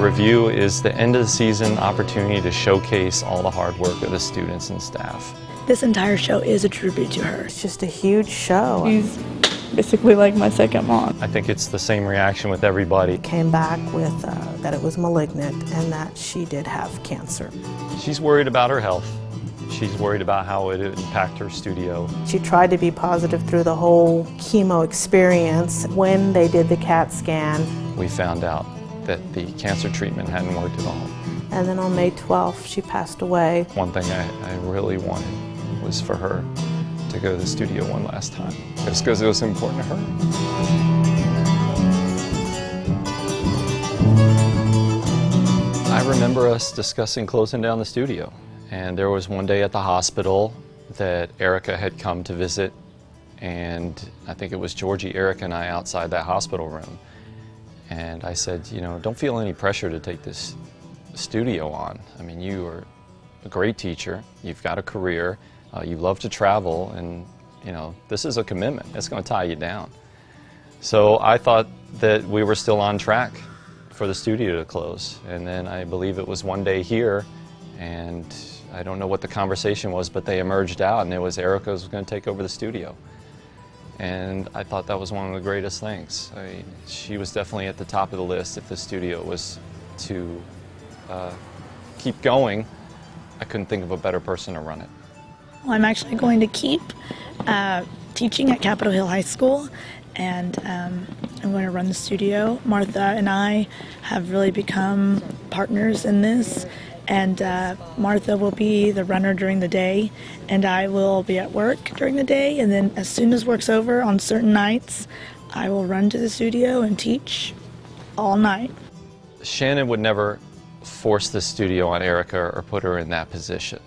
review is the end of the season opportunity to showcase all the hard work of the students and staff. This entire show is a tribute to her. It's just a huge show. She's basically like my second mom. I think it's the same reaction with everybody. Came back with that it was malignant and that she did have cancer. She's worried about her health. She's worried about how it would impact her studio. She tried to be positive through the whole chemo experience. When they did the CAT scan, We found out that the cancer treatment hadn't worked at all. and then on May 12th, she passed away. One thing I really wanted was for her to go to the studio one last time. Just because it was important to her. I remember us discussing closing down the studio. And there was one day at the hospital that Erica had come to visit, and I think it was Georgie, Erica, and I outside that hospital room. And I said, you know, don't feel any pressure to take this studio on. I mean, you are a great teacher, you've got a career, you love to travel, and you know, this is a commitment. It's going to tie you down. So I thought that we were still on track for the studio to close. And then I believe it was one day here, and I don't know what the conversation was, but they emerged out, and it was Erica was going to take over the studio. And I thought that was one of the greatest things. She was definitely at the top of the list. If the studio was to keep going, I couldn't think of a better person to run it. Well, I'm actually going to keep teaching at Capitol Hill High School, and I'm going to run the studio. Martha and I have really become partners in this. And Martha will be the runner during the day, and I will be at work during the day, and then as soon as work's over on certain nights, I will run to the studio and teach all night. Shannon would never force the studio on Erica or put her in that position,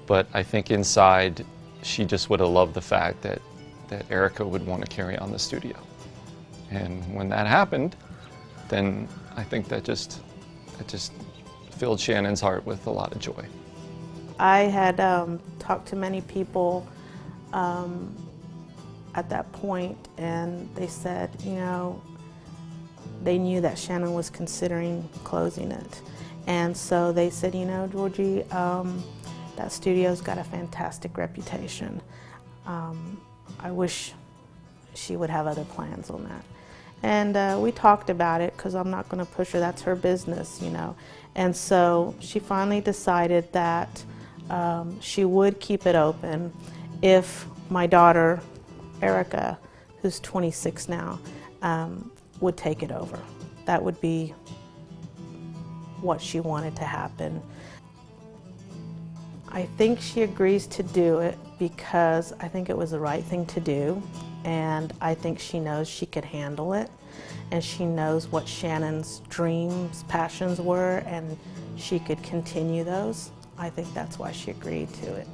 but I think inside she just would have loved the fact that Erica would want to carry on the studio. And when that happened, then I think that just filled Shannon's heart with a lot of joy. I had talked to many people at that point, and they said, you know, they knew that Shannon was considering closing it. And so they said, you know, Georgie, that studio's got a fantastic reputation. I wish she would have other plans on that. And we talked about it, because I'm not going to push her, that's her business, you know. And so she finally decided that she would keep it open if my daughter, Erica, who's 26 now, would take it over. That would be what she wanted to happen. I think she agrees to do it because I think it was the right thing to do, and I think she knows she could handle it, and she knows what Shannon's dreams, passions were, and she could continue those. I think that's why she agreed to it.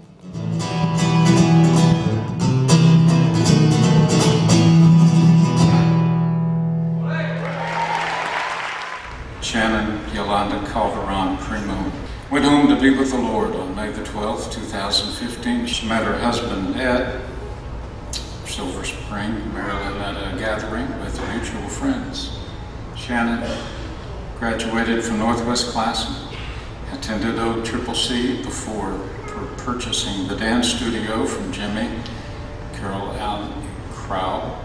Shannon Yolanda Calderon Primeau went home to be with the Lord on May the 12th, 2015. She met her husband, Ed, Silver Spring, Maryland, at a gathering with mutual friends. Shannon graduated from Northwest Classic, attended OCCC before purchasing the dance studio from Jimmy Carol Allen Crow,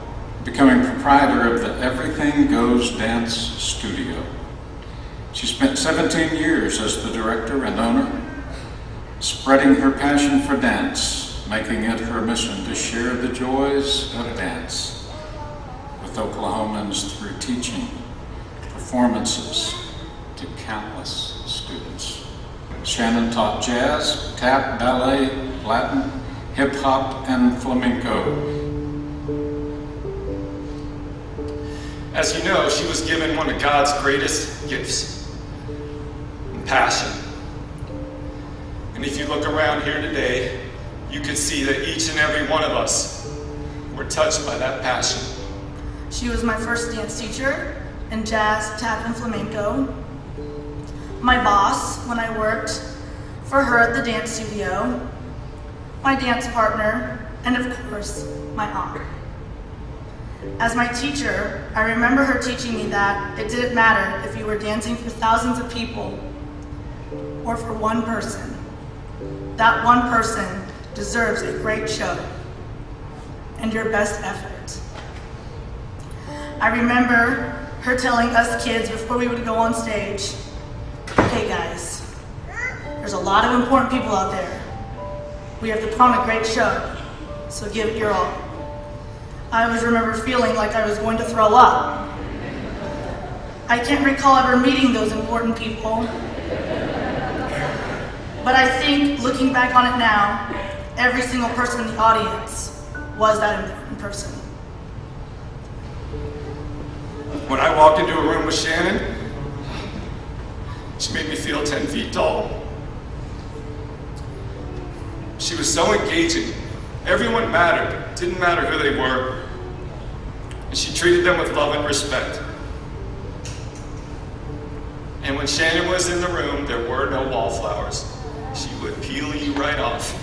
becoming proprietor of the Everything Goes Dance Studio. She spent 17 years as the director and owner, spreading her passion for dance, making it her mission to share the joys of dance with Oklahomans through teaching performances to countless students. Shannon taught jazz, tap, ballet, Latin, hip hop, and flamenco. As you know, she was given one of God's greatest gifts, passion. And if you look around here today, you can see that each and every one of us were touched by that passion. She was my first dance teacher in jazz, tap, and flamenco. My boss when I worked for her at the dance studio. My dance partner, and of course, my aunt. As my teacher, I remember her teaching me that it didn't matter if you were dancing for thousands of people or for one person. That one person deserves a great show and your best effort. I remember her telling us kids before we would go on stage, "Hey guys, there's a lot of important people out there. We have to put on a great show, so give it your all." I always remember feeling like I was going to throw up. I can't recall ever meeting those important people, but I think, looking back on it now, every single person in the audience was that important person. When I walked into a room with Shannon, she made me feel 10 feet tall. She was so engaging. Everyone mattered. Didn't matter who they were. And she treated them with love and respect. And when Shannon was in the room, there were no wallflowers. She would peel you right off.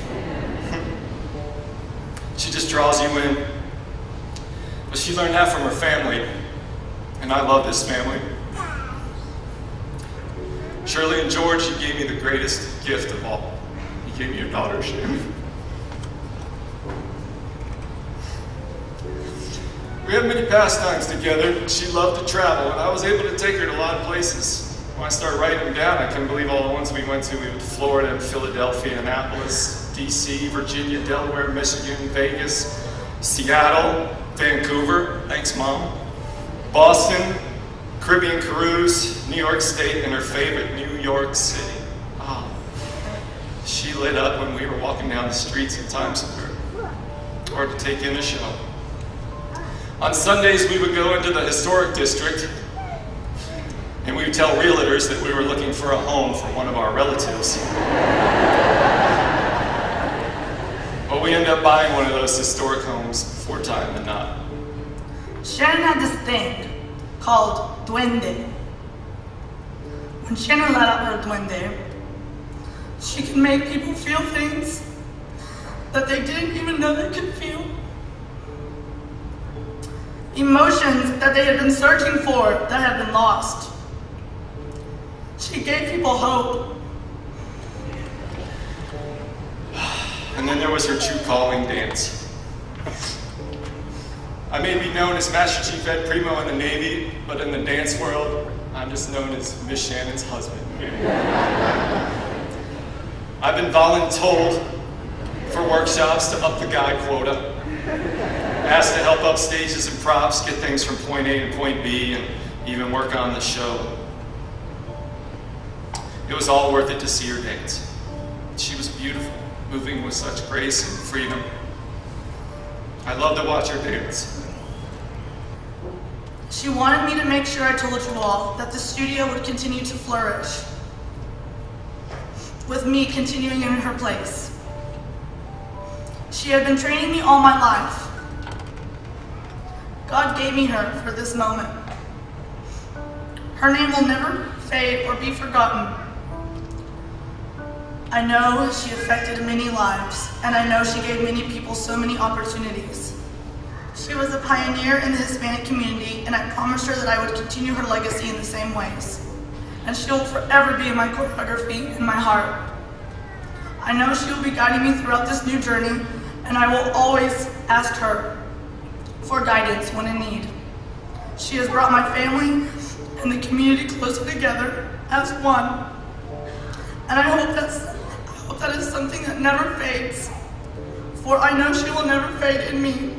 She just draws you in. But she learned that from her family. And I love this family. Shirley and George, you gave me the greatest gift of all. You gave me your daughter, Shannon. We had many pastimes together. She loved to travel, and I was able to take her to a lot of places. When I started writing them down, I couldn't believe all the ones we went to. We went to Florida and Philadelphia, Annapolis, DC, Virginia, Delaware, Michigan, Vegas, Seattle, Vancouver. Thanks, Mom. Boston, Caribbean cruise, New York State, and her favorite, New York City. Oh, she lit up when we were walking down the streets in Times Square, or to take in a show. On Sundays, we would go into the historic district, and we would tell realtors that we were looking for a home for one of our relatives. But we ended up buying one of those historic homes before time than not. Shannon had this thing called duende. When Shannon let out her duende, she could make people feel things that they didn't even know they could feel. Emotions that they had been searching for that had been lost. She gave people hope. And then there was her true calling, dance. I may be known as Master Chief Ed Primeau in the Navy, but in the dance world, I'm just known as Miss Shannon's husband. I've been voluntold for workshops to up the guy quota, asked to help up stages and props, get things from point A to point B, and even work on the show. It was all worth it to see her dance. She was beautiful, moving with such grace and freedom. I love to watch her dance. She wanted me to make sure I told you all that the studio would continue to flourish, with me continuing in her place. She had been training me all my life. God gave me her for this moment. Her name will never fade or be forgotten. I know she affected many lives, and I know she gave many people so many opportunities. She was a pioneer in the Hispanic community, and I promised her that I would continue her legacy in the same ways. And she will forever be in my choreography and my heart. I know she will be guiding me throughout this new journey, and I will always ask her for guidance when in need. She has brought my family and the community closer together as one. And I hope that is something that never fades, for I know she will never fade in me.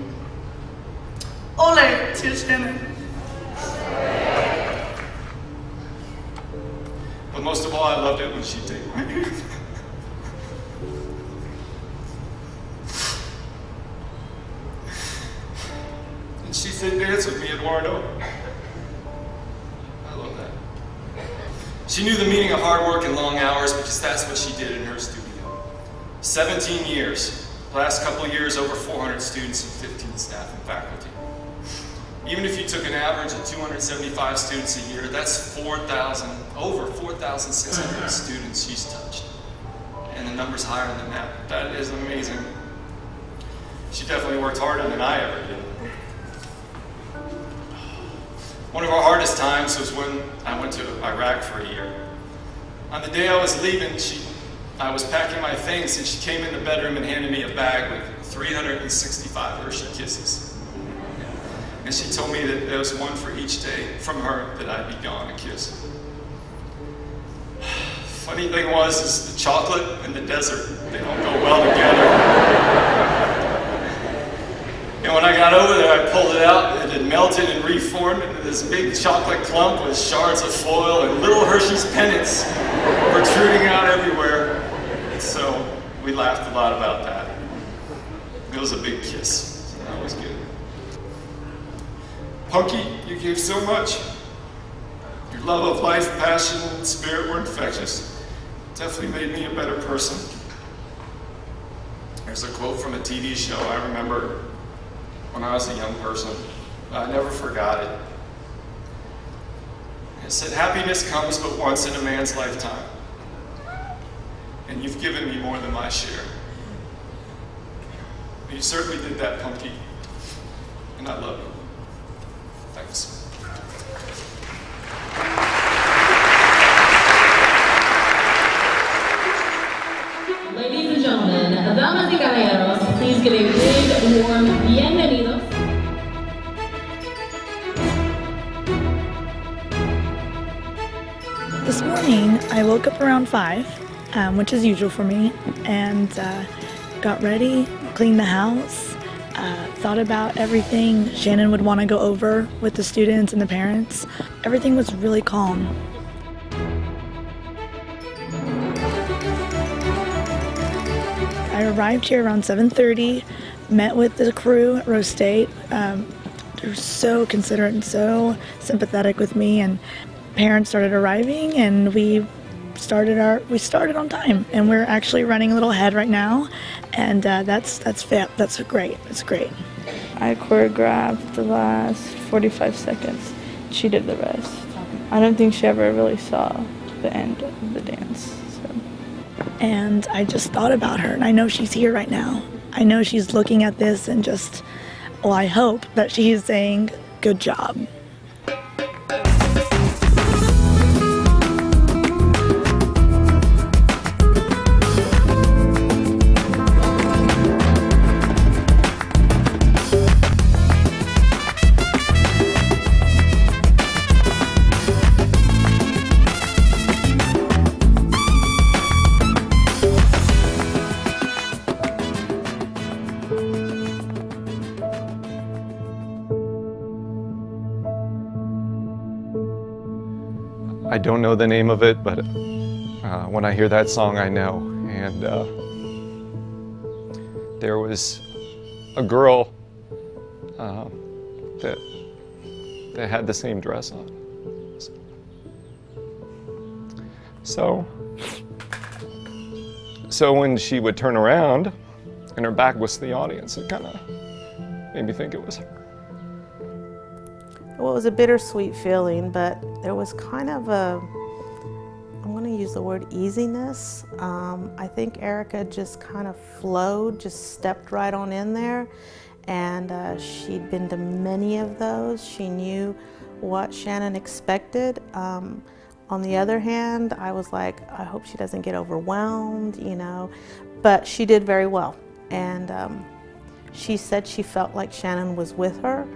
Ole to Shannon. But most of all, I loved it when she'd take my hand. And she'd say, "Dance with me, Eduardo." I love that. She knew the meaning of hard work and long hours because that's what she did in her studio. 17 years. Last couple of years, over 400 students and 15 staff and faculty. Even if you took an average of 275 students a year, that's over 4,600 students she's touched. And the number's higher than that. That is amazing. She definitely worked harder than I ever did. One of our hardest times was when I went to Iraq for a year. On the day I was leaving, I was packing my things, and she came in the bedroom and handed me a bag with 365 Hershey Kisses. And she told me that there was one for each day from her that I'd be gone, a kiss. Funny thing was, is the chocolate and the desert, they don't go well together. And when I got over there, I pulled it out, and it had melted and reformed into this big chocolate clump with shards of foil and little Hershey's pennants protruding out everywhere. And so we laughed a lot about that. It was a big kiss, so that was good. Punky, you gave so much. Your love of life, passion, and spirit were infectious. Definitely made me a better person. There's a quote from a TV show I remember when I was a young person. I never forgot it. It said, "Happiness comes but once in a man's lifetime. And you've given me more than my share." You certainly did that, Punky. And I love you. Thanks. Ladies and gentlemen, damas y caballeros, please give a big, warm bienvenidos. This morning, I woke up around 5, which is usual for me, and got ready, cleaned the house, thought about everything Shannon would want to go over with the students and the parents. Everything was really calm. I arrived here around 7:30, met with the crew at Rose State. They're so considerate and so sympathetic with me, and parents started arriving, and we started on time, and we're actually running a little ahead right now, and that's great. It's great. I choreographed the last 45 seconds. She did the rest. I don't think she ever really saw the end of the dance. And I just thought about her, and I know she's here right now. I know she's looking at this and just, well, I hope that she's saying, good job. I don't know the name of it, but when I hear that song, I know. And there was a girl that had the same dress on. So when she would turn around and her back was to the audience, it kind of made me think it was her. Well, it was a bittersweet feeling, but there was kind of I'm going to use the word easiness. I think Erica just kind of flowed, just stepped right on in there, and she'd been to many of those. She knew what Shannon expected. On the other hand, I was like, I hope she doesn't get overwhelmed, you know, but she did very well. And she said she felt like Shannon was with her,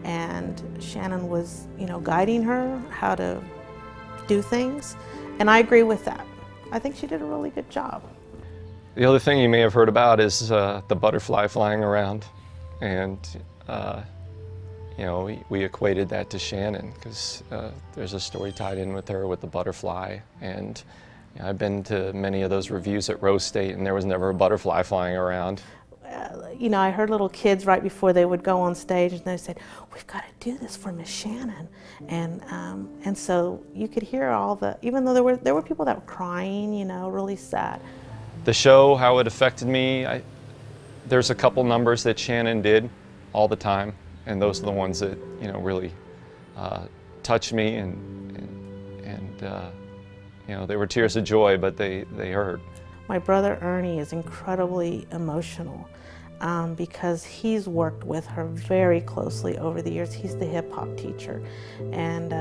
and Shannon was, you know, guiding her how to do things, and I agree with that. I think she did a really good job. The other thing you may have heard about is the butterfly flying around, and you know, we equated that to Shannon because there's a story tied in with her with the butterfly, and you know, I've been to many of those reviews at Rose State, and there was never a butterfly flying around. You know, I heard little kids right before they would go on stage, and they said, "We've got to do this for Miss Shannon," and so you could hear all the, even though there were people that were crying, you know, really sad. The show, how it affected me, there's a couple numbers that Shannon did all the time, and those are the ones that, you know, really touched me, and you know, they were tears of joy, but they hurt. My brother Ernie is incredibly emotional. because he's worked with her very closely over the years. He's the hip hop teacher, and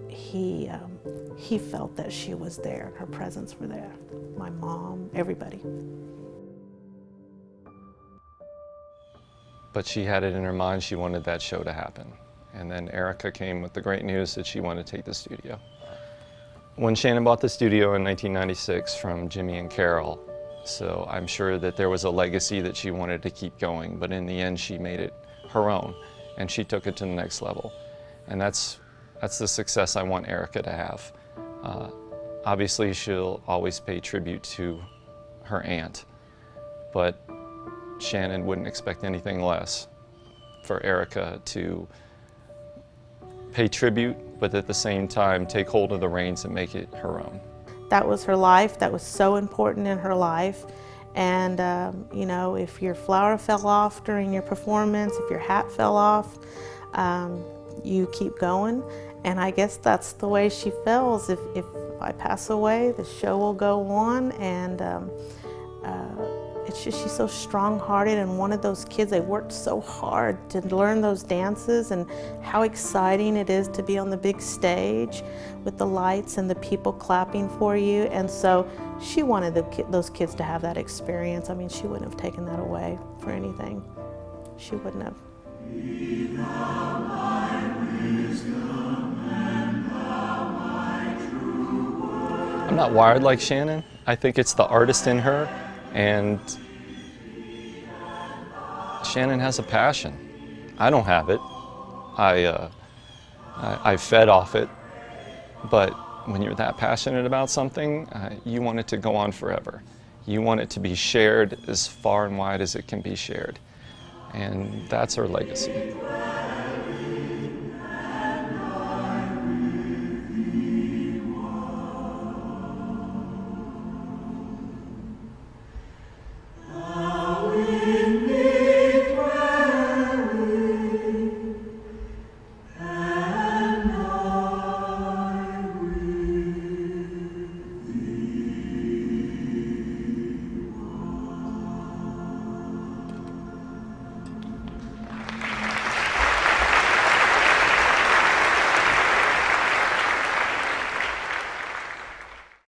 he felt that she was there, her presence were there. My mom, everybody. But she had it in her mind she wanted that show to happen. And then Erica came with the great news that she wanted to take the studio. When Shannon bought the studio in 1996 from Jimmy and Carol, so I'm sure that there was a legacy that she wanted to keep going, but in the end she made it her own, and she took it to the next level. And that's the success I want Erica to have. Obviously she'll always pay tribute to her aunt, but Shannon wouldn't expect anything less for Erica to pay tribute, but at the same time take hold of the reins and make it her own. That was her life. That was so important in her life. And you know, if your flower fell off during your performance, if your hat fell off, you keep going. And I guess that's the way she feels. If I pass away, the show will go on. And it's just, she's so strong-hearted and one of those kids. They worked so hard to learn those dances, and how exciting it is to be on the big stage with the lights and the people clapping for you. And so she wanted those kids to have that experience. I mean, she wouldn't have taken that away for anything. She wouldn't have. I'm not wired like Shannon. I think it's the artist in her, and Shannon has a passion. I don't have it. I fed off it, but when you're that passionate about something, you want it to go on forever. You want it to be shared as far and wide as it can be shared, and that's her legacy.